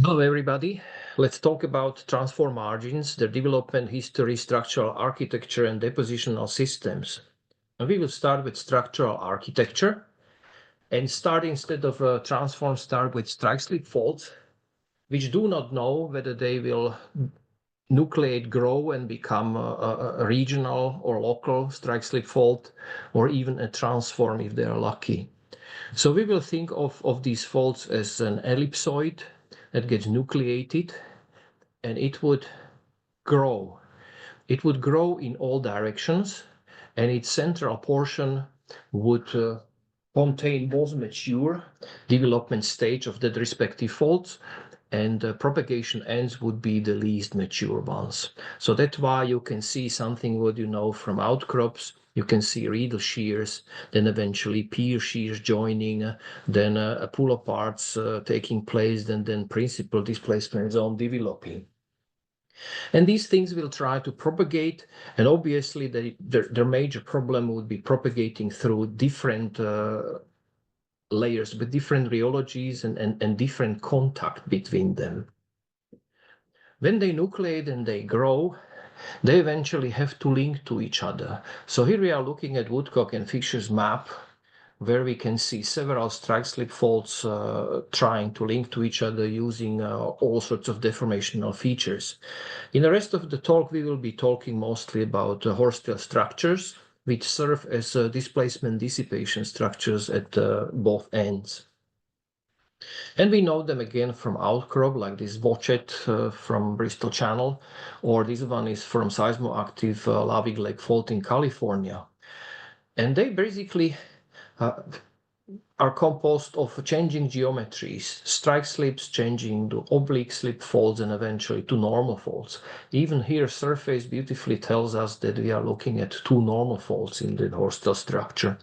Hello, everybody. Let's talk about transform margins, their development history, structural architecture, and depositional systems. And we will start with structural architecture and start instead of transform, start with strike slip faults, which do not know whether they will nucleate, grow, and become a regional or local strike slip fault, or even a transform if they are lucky. So we will think of these faults as an ellipsoid that gets nucleated, and it would grow. It would grow in all directions, and its central portion would contain both mature development stage of the respective faults, and propagation ends would be the least mature ones. So that's why you can see something what you know from outcrops. You can see riedel shears, then eventually pier shears joining, then pull aparts taking place, then principal displacement zone developing. And these things will try to propagate, and obviously their major problem would be propagating through different layers with different rheologies and different contact between them. When they nucleate and they grow, they eventually have to link to each other. So here we are looking at Woodcock and Fisher's map, where we can see several strike slip faults trying to link to each other using all sorts of deformational features. In the rest of the talk, we will be talking mostly about Horsetail structures, which serve as displacement dissipation structures at both ends. And we know them again from outcrop, like this Bochet from Bristol Channel, or this one is from seismoactive Lavig Lake Fault in California. And they basically are composed of changing geometries, strike slips changing to oblique slip faults and eventually to normal faults. Even here, surface beautifully tells us that we are looking at two normal faults in the Horsetail structure.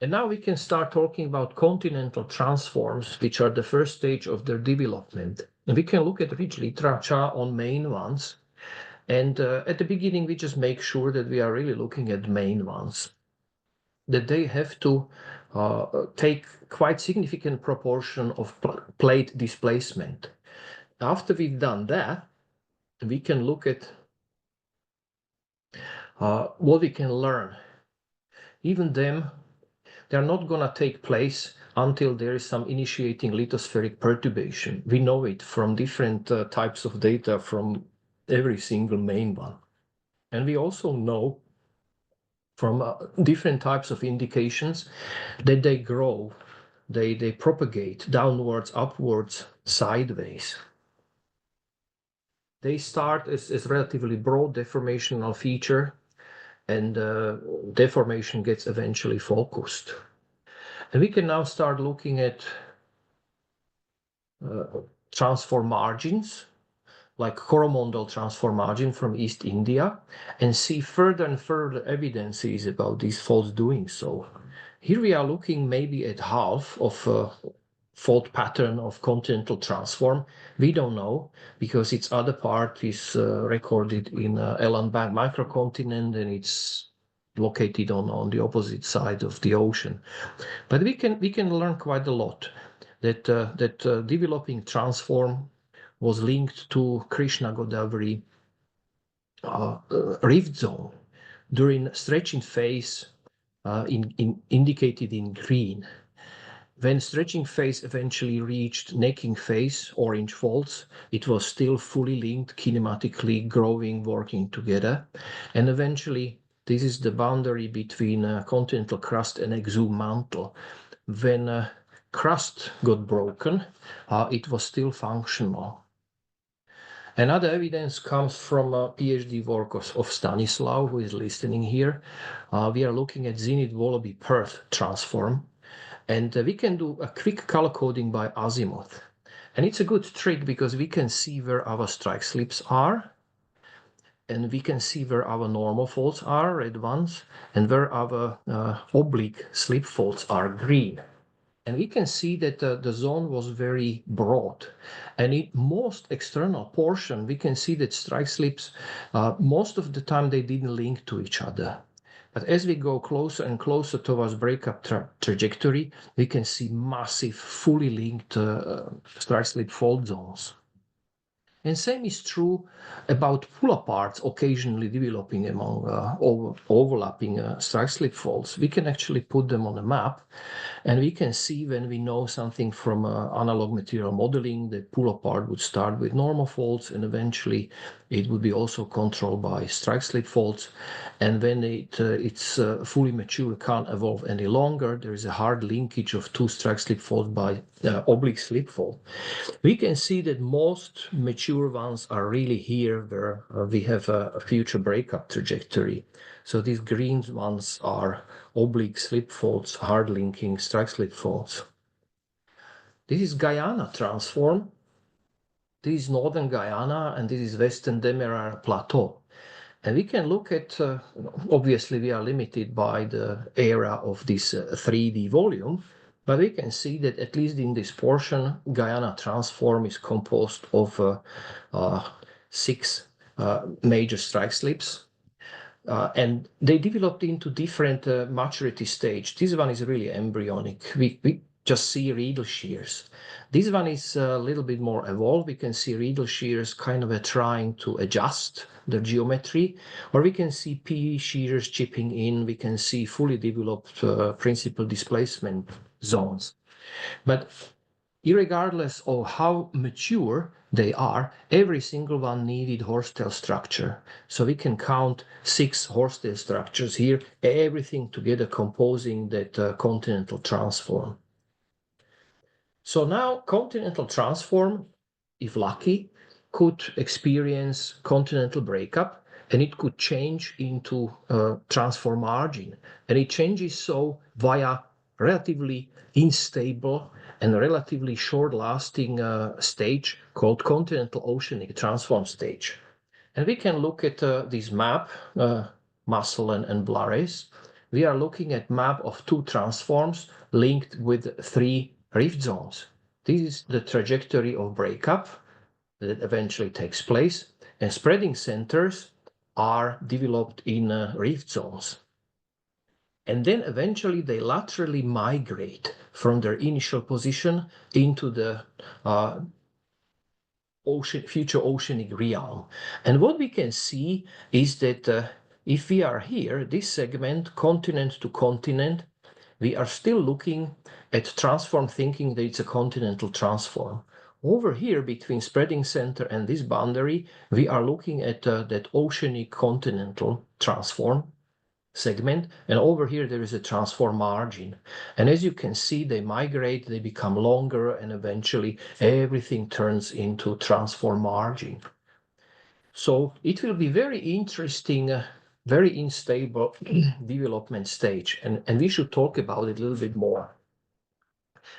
And now we can start talking about continental transforms, which are the first stage of their development. And we can look at rich literature on main ones. And at the beginning, we just make sure that we are really looking at main ones, that they have to take quite significant proportion of plate displacement. After we've done that, we can look at what we can learn. Even them, they're not going to take place until there is some initiating lithospheric perturbation. We know it from different types of data from every single main one. And we also know from different types of indications that they grow, they propagate downwards, upwards, sideways. They start as relatively broad deformational feature, and deformation gets eventually focused. And we can now start looking at transform margins, like Coromandel transform margin from East India, and see further and further evidences about these faults doing so. Here we are looking maybe at half of a fault pattern of continental transform. We don't know, because its other part is recorded in Eland Bank microcontinent, and it's located on the opposite side of the ocean. But we can learn quite a lot that developing transform was linked to Krishna Godavari rift zone during stretching phase indicated in green. When stretching phase eventually reached necking phase, orange faults, it was still fully linked, kinematically growing, working together. And eventually, this is the boundary between continental crust and exhume mantle. When crust got broken, it was still functional. Another evidence comes from a PhD work of Stanislav, who is listening here. We are looking at Zenith Wallaby Perth transform, and we can do a quick color coding by azimuth. And it's a good trick because we can see where our strike slips are, and we can see where our normal faults are, red ones, and where our oblique slip faults are, green. And we can see that the zone was very broad. And in most external portion, we can see that strike slips, most of the time they didn't link to each other. But as we go closer and closer towards breakup trajectory, we can see massive, fully linked strike slip fault zones. And same is true about pull-aparts occasionally developing among overlapping strike slip faults. We can actually put them on a map, and we can see when we know something from analog material modeling that pull-apart would start with normal faults, and eventually it would be also controlled by strike slip faults. And when it's fully mature, can't evolve any longer, there is a hard linkage of two strike slip faults by oblique slip fault. We can see that most mature ones are really here where we have a future breakup trajectory. So these green ones are oblique slip faults, hard linking strike slip faults. This is Guyana transform. This is Northern Guyana, and this is Western Demerara Plateau. And we can look at, obviously we are limited by the area of this 3D volume, but we can see that at least in this portion, Guyana transform is composed of 6 major strike slips. And they developed into different maturity stage. This one is really embryonic. We just see Riedel shears. This one is a little bit more evolved. We can see Riedel shears kind of trying to adjust the geometry, or we can see PE shears chipping in. We can see fully developed principal displacement zones. But irregardless of how mature they are, every single one needed horsetail structure. So we can count 6 horsetail structures here, everything together composing that continental transform. So now continental transform, if lucky, could experience continental breakup, and it could change into transform margin. And it changes so via relatively unstable and relatively short-lasting stage called continental oceanic transform stage. And we can look at this map, Mussel and Blares. We are looking at map of 2 transforms linked with 3 rift zones. This is the trajectory of breakup that eventually takes place, and spreading centers are developed in rift zones. And then eventually they laterally migrate from their initial position into the future oceanic realm. And what we can see is that if we are here, this segment, continent to continent, we are still looking at transform thinking that it's a continental transform. Over here, between spreading center and this boundary, we are looking at that oceanic continental transform segment, and over here there is a transform margin. And as you can see, they migrate, they become longer, and eventually everything turns into transform margin. So it will be very interesting, very unstable development stage, and we should talk about it a little bit more.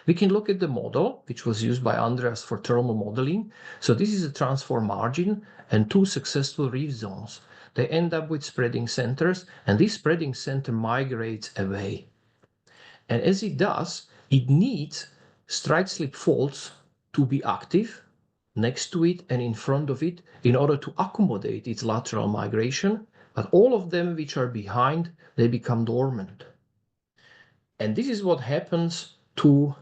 We can look at the model, which was used by Andreas for thermal modeling. So this is a transform margin and 2 successful reef zones. They end up with spreading centers, and this spreading center migrates away. And as it does, it needs strike slip faults to be active next to it and in front of it in order to accommodate its lateral migration. But all of them which are behind, they become dormant. And this is what happens to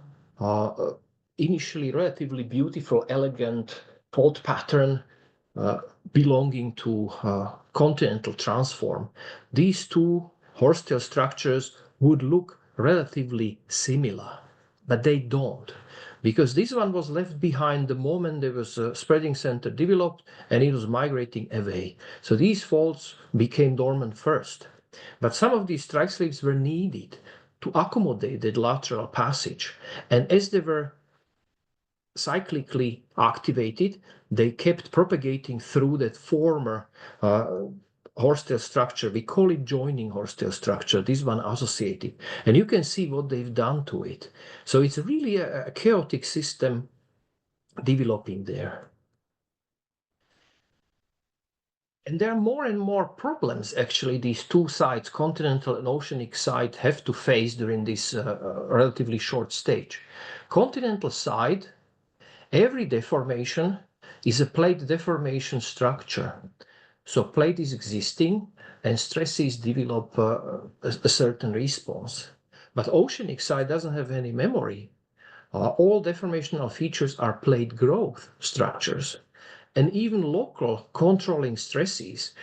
initially relatively beautiful, elegant fault pattern belonging to continental transform. These 2 horsetail structures would look relatively similar, but they don't, because this one was left behind the moment there was a spreading center developed and it was migrating away. So these faults became dormant first, but some of these strike slips were needed to accommodate that lateral passage, and as they were cyclically activated, they kept propagating through that former horsetail structure. We call it joining horsetail structure, this one associated. And you can see what they've done to it. So it's really a chaotic system developing there. And there are more and more problems, actually, these 2 sides, continental and oceanic side, have to face during this relatively short stage. Continental side, every deformation is a plate deformation structure. So plate is existing, and stresses develop a certain response. But oceanic side doesn't have any memory. All deformational features are plate growth structures, and even local controlling stresses.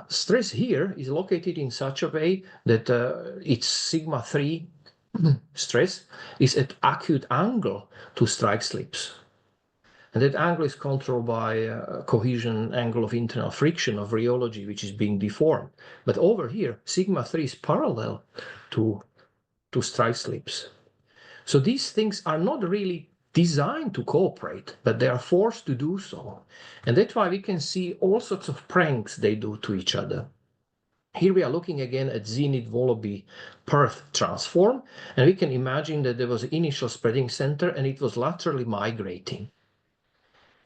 Stress here is located in such a way that its sigma 3 stress is at acute angle to strike slips. And that angle is controlled by a cohesion angle of internal friction of rheology, which is being deformed. But over here, sigma 3 is parallel to strike slips. So these things are not really designed to cooperate, but they are forced to do so. And that's why we can see all sorts of pranks they do to each other. Here we are looking again at Zenith Wallaby Perth transform, and we can imagine that there was an initial spreading center and it was laterally migrating.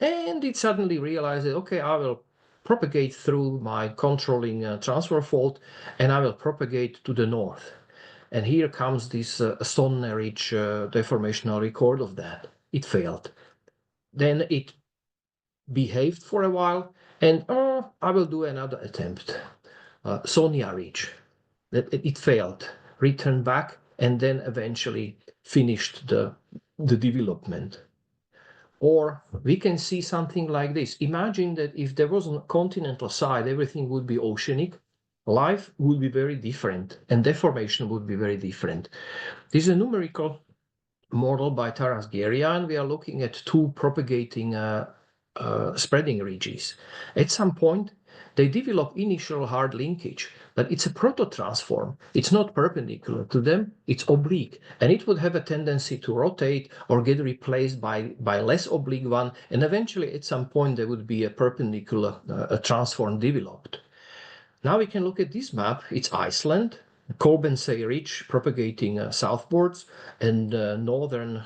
And it suddenly realized that, okay, I will propagate through my controlling transfer fault and I will propagate to the north. And here comes this Sonnenrich deformational record of that. It failed. Then it behaved for a while and I will do another attempt. Sonia Ridge. It failed, returned back, and then eventually finished the development. Or we can see something like this. Imagine that if there was a continental side, everything would be oceanic. Life would be very different and deformation would be very different. This is a numerical model by Taras Geria, and we are looking at two propagating spreading ridges. At some point, they develop initial hard linkage, but it's a prototransform. It's not perpendicular to them, it's oblique, and it would have a tendency to rotate or get replaced by less oblique one, and eventually at some point there would be a perpendicular transform developed. Now we can look at this map. It's Iceland, Kobensee Ridge propagating southwards, and northern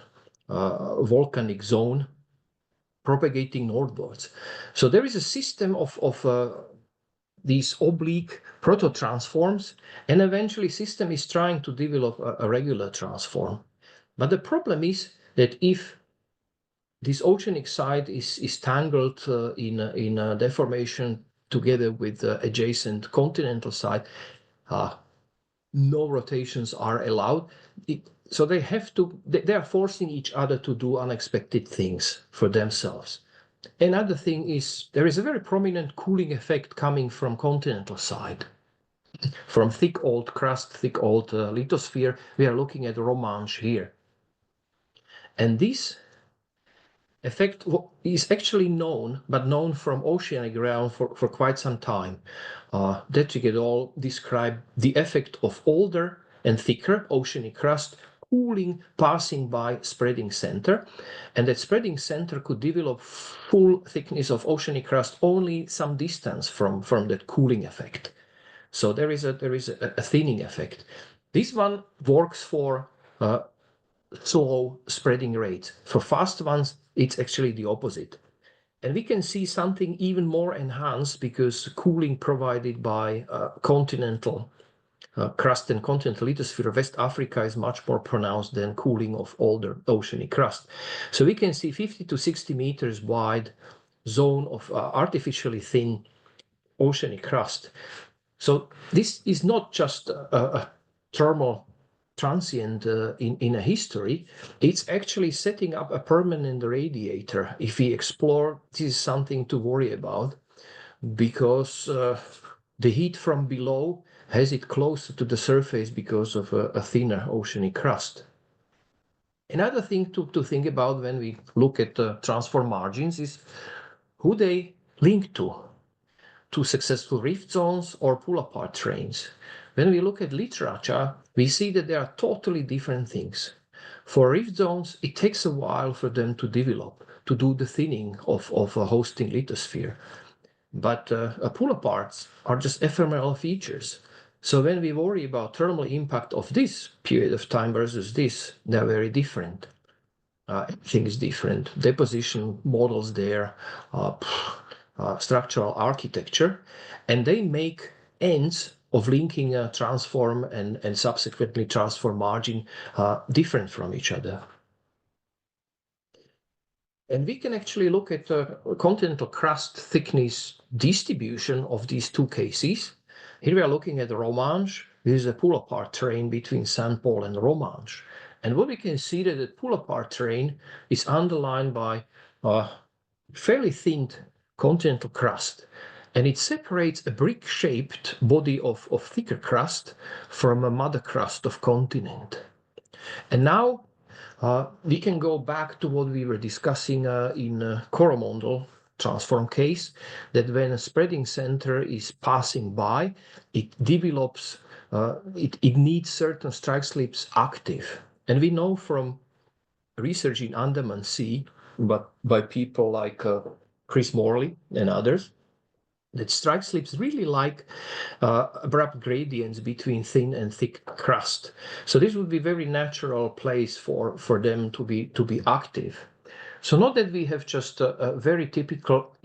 volcanic zone propagating northwards. So there is a system of these oblique proto-transforms, and eventually system is trying to develop a regular transform. But the problem is that if this oceanic side is tangled in a deformation together with the adjacent continental side, no rotations are allowed. So they are forcing each other to do unexpected things for themselves. Another thing is there is a very prominent cooling effect coming from continental side. From thick old crust, thick old lithosphere, we are looking at Romanche here. And this effect is actually known, but known from oceanic ground for quite some time. Detrigadol described the effect of older and thicker oceanic crust cooling, passing by spreading center, and that spreading center could develop full thickness of oceanic crust only some distance from that cooling effect. So there is a thinning effect. This one works for slow spreading rates. For fast ones, it's actually the opposite. And we can see something even more enhanced because cooling provided by continental crust and continental lithosphere, West Africa is much more pronounced than cooling of older oceanic crust. So we can see 50 to 60 meters wide zone of artificially thin oceanic crust. So this is not just a thermal transient in a history, it's actually setting up a permanent radiator. If we explore, this is something to worry about because the heat from below has it closer to the surface because of a thinner oceanic crust. Another thing to think about when we look at transform margins is who they link to successful rift zones or pull-apart terrains. When we look at literature, we see that there are totally different things. For rift zones, it takes a while for them to develop, to do the thinning of a hosting lithosphere. But pull-aparts are just ephemeral features. So when we worry about thermal impact of this period of time versus this, they're very different. Everything is different. Deposition models there, structural architecture, and they make ends of linking a transform and subsequently transform margin different from each other. And we can actually look at the continental crust thickness distribution of these two cases. Here we are looking at Romanche. This is a pull-apart terrain between St. Paul and Romanche. And what we can see that the pull-apart terrain is underlined by a fairly thin continental crust. And it separates a brick-shaped body of thicker crust from a mother crust of continent. And now we can go back to what we were discussing in Coromandel transform case, that when a spreading center is passing by, it develops, it needs certain strike slips active. And we know from research in Andaman Sea, but by people like Chris Morley and others, that strike slips really like abrupt gradients between thin and thick crust. So this would be very natural place for them to be active. So not that we have just a very typical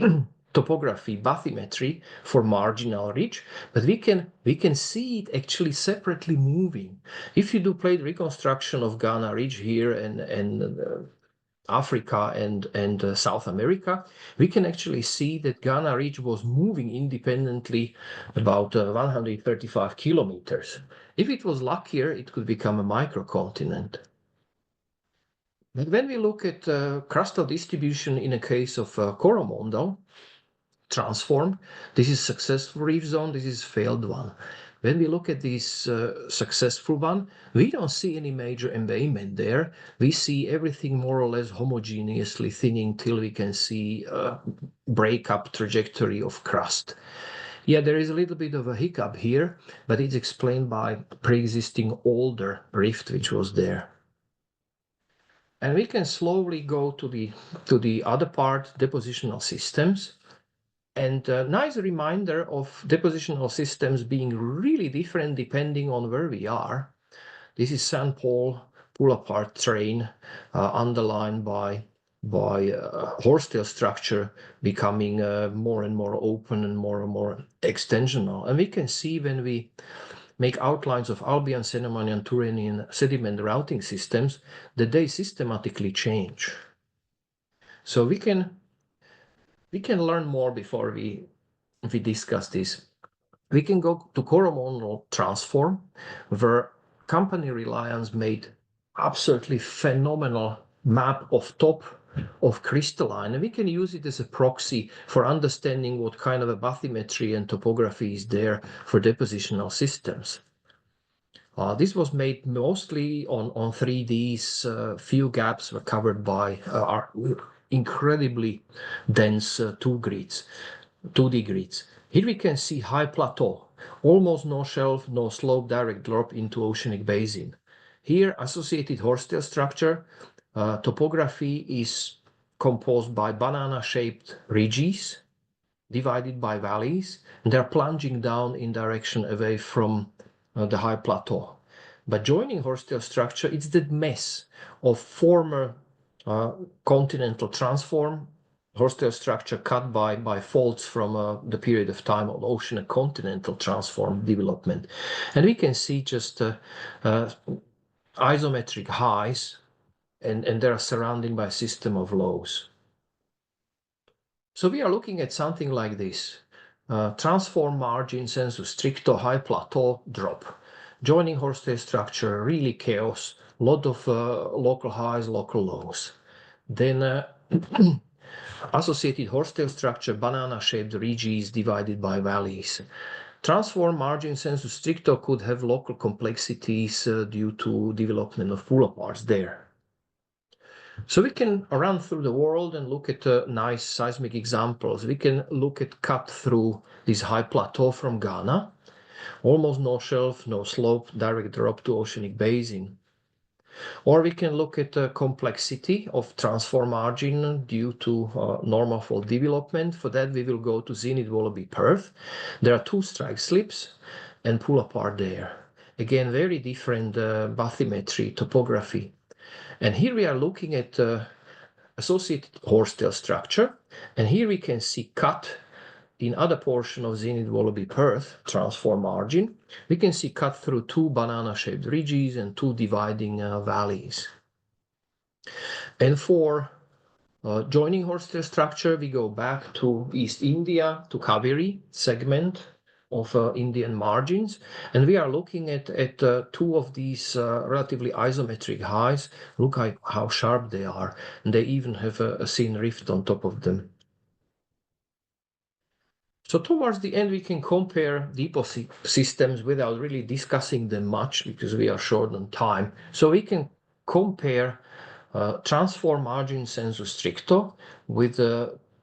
topography, bathymetry for marginal ridge, but we can see it actually separately moving. If you do plate reconstruction of Ghana Ridge here and Africa and South America, we can actually see that Ghana Ridge was moving independently about 135 kilometers. If it was luckier, it could become a microcontinent. But when we look at crustal distribution in a case of Coromandel transform, this is successful reef zone, this is failed one. When we look at this successful one, we don't see any major embayment there. We see everything more or less homogeneously thinning till we can see a breakup trajectory of crust. Yeah, there is a little bit of a hiccup here, but it's explained by pre-existing older rift which was there. And we can slowly go to the other part, depositional systems. And a nice reminder of depositional systems being really different depending on where we are. This is St. Paul pull-apart terrain underlined by horsetail structure becoming more and more open and more extensional. And we can see when we make outlines of Albian, Cenomanian, Turanian sediment routing systems that they systematically change. So we can learn more before we discuss this. We can go to Coromandel transform, where company Reliance made absolutely phenomenal map of top of crystalline, and we can use it as a proxy for understanding what kind of a bathymetry and topography is there for depositional systems. This was made mostly on 3Ds. Few gaps were covered by our incredibly dense 2D grids. Here we can see high plateau, almost no shelf, no slope, direct drop into oceanic basin. Here, associated horsetail structure, topography is composed by banana-shaped ridges divided by valleys, and they're plunging down in direction away from the high plateau. But joining horsetail structure, it's that mess of former continental transform horsetail structure cut by faults from the period of time of ocean and continental transform development. And we can see just isometric highs, and they are surrounded by a system of lows. So we are looking at something like this. Transform margin sensu stricto high plateau drop. Joining horsetail structure, really chaos, lot of local highs, local lows. Then associated horsetail structure, banana-shaped ridges divided by valleys. Transform margin sensu stricto could have local complexities due to development of pull-aparts there. So we can run through the world and look at nice seismic examples. We can look at cut through this high plateau from Ghana, almost no shelf, no slope, direct drop to oceanic basin. Or we can look at the complexity of transform margin due to normal fault development. For that, we will go to Zenith Wallaby Perth. There are two strike slips and pull apart there. Again, very different bathymetry, topography. And here we are looking at associated horsetail structure. And here we can see cut in other portion of Zenith Wallaby Perth transform margin. We can see cut through two banana-shaped ridges and two dividing valleys. And for joining horsetail structure, we go back to East India, to Kaveri segment Indian margins, and we are looking at two of these relatively isometric highs. Look how sharp they are, and they even have a thin rift on top of them. So towards the end, we can compare deposit systems without really discussing them much because we are short on time. So we can compare transfer margin sensu stricto with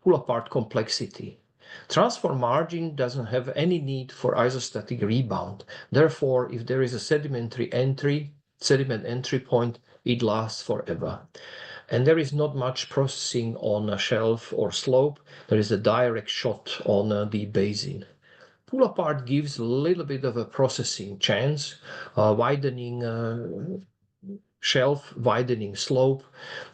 pull-apart complexity. Transfer margin doesn't have any need for isostatic rebound. Therefore, if there is a sediment entry point, it lasts forever. And there is not much processing on a shelf or slope. There is a direct shot on the basin. Pull apart gives a little bit of a processing chance, widening shelf, widening slope,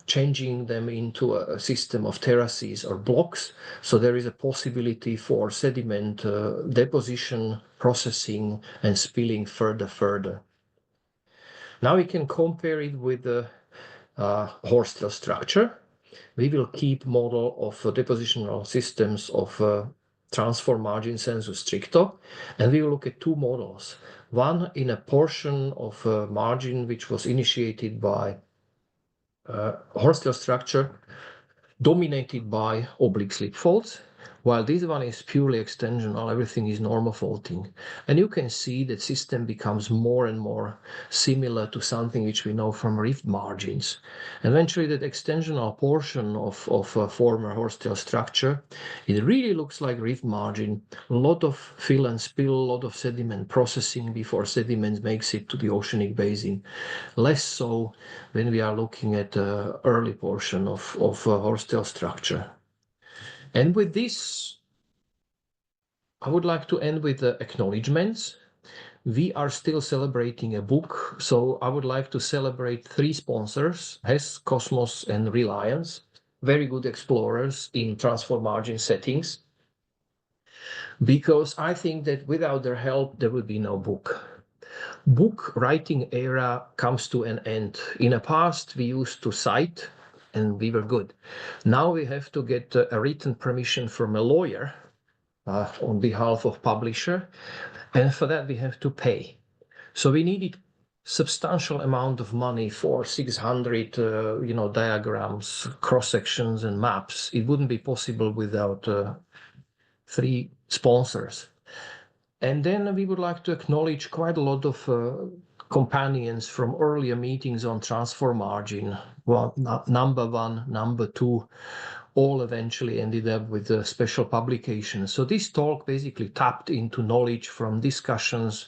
changing them into a system of terraces or blocks. So there is a possibility for sediment deposition, processing, and spilling further. Now we can compare it with the Horstel structure. We will keep model of depositional systems of transfer margin sensu stricto, and we will look at two models. One in a portion of margin which was initiated by Horstel structure dominated by oblique slip faults, while this one is purely extensional, everything is normal faulting. And you can see that system becomes more and more similar to something which we know from rift margins. Eventually that extensional portion of former Horstel structure, it really looks like rift margin. A lot of fill and spill, a lot of sediment processing before sediment makes it to the oceanic basin. Less so when we are looking at the early portion of Horstel structure. And with this, I would like to end with the acknowledgements. We are still celebrating a book, so I would like to celebrate three sponsors, Hess, Cosmos, and Reliance, very good explorers in transfer margin settings, because I think that without their help, there would be no book. Book writing era comes to an end. In the past, we used to cite and we were good. Now we have to get a written permission from a lawyer on behalf of publisher, and for that we have to pay. So we needed substantial amount of money for 600 diagrams, cross sections, and maps. It wouldn't be possible without three sponsors. And then we would like to acknowledge quite a lot of companions from earlier meetings on transfer margin. Well, number one, number two, all eventually ended up with a special publication. So this talk basically tapped into knowledge from discussions.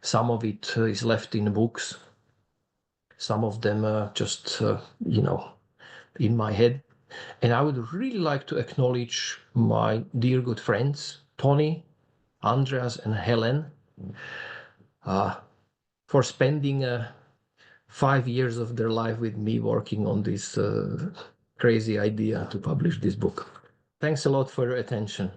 Some of it is left in books. Some of them are just, in my head. And I would really like to acknowledge my dear good friends, Tony, Andreas, and Helen, for spending 5 years of their life with me working on this crazy idea to publish this book. Thanks a lot for your attention.